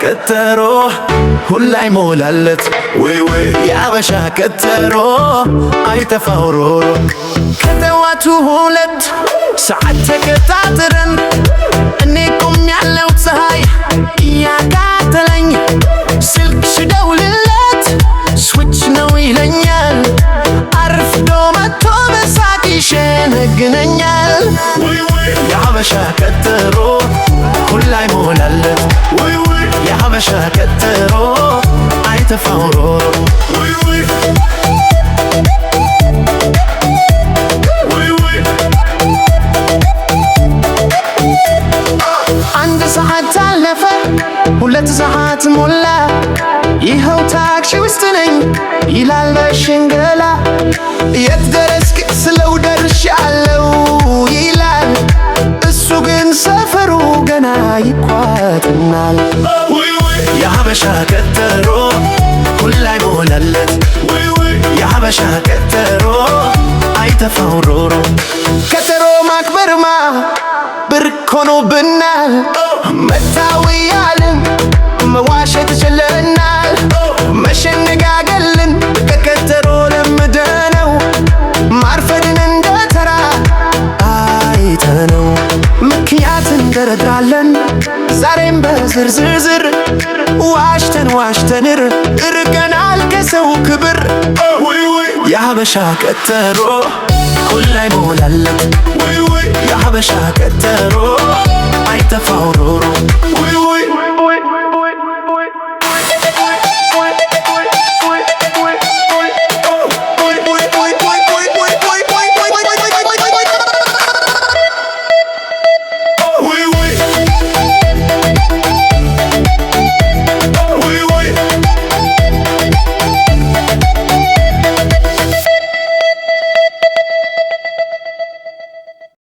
ቀጠሮ ሁላይ ሞላለት ወይ ወይ የአበሻ ቀጠሮ አይጠፋው ሮሮ ከጠዋቱ 2 ሰዓት ተቀጣጥረን እኔ ቆሜያለሁ ፀሐይ እያቃጠለኝ ስልክ ስደውልለት ስዊች ነው ይለኛል አርፍዶ መጥቶ በሳቅ ይሸነግለኛል የአበሻ ቀጠሮ ሁላይ ሞላለት የአበሻ ቀጠሮ አይጠፋው ሮሮ አንድ ሰዓት አለፈ 2 ሰዓት ሞላ ይኸው ታክሲ ውስጥ ነኝ ይላል በሽንገላ የት ደረስክ ስለው ደርሻለሁ ይላል እሱ ግን ሰፈሩ ገና ይኳትናል የአበሻ ቀጠሮ ሁላይ ሞላለት የአበሻ ቀጠሮ አይጠፋው ሮሮ ቀጠሮ ማክበርማ ብርቅ ሆኖብናል መታወያልን መዋሸት ችለናል መሸነጋገልን ከቀጠሮ ለምደነው ማርፈድን እንደ ተራ አይተነው ምክንያት እንደረድራለን ዛሬም በዝርዝር ዋሽተን እርቀናል ከሰው ክብር የአበሻ ቀጠሮ ሁላይ ሞላለት የአበሻ ቀጠሮ አይጠፋው ሮሮ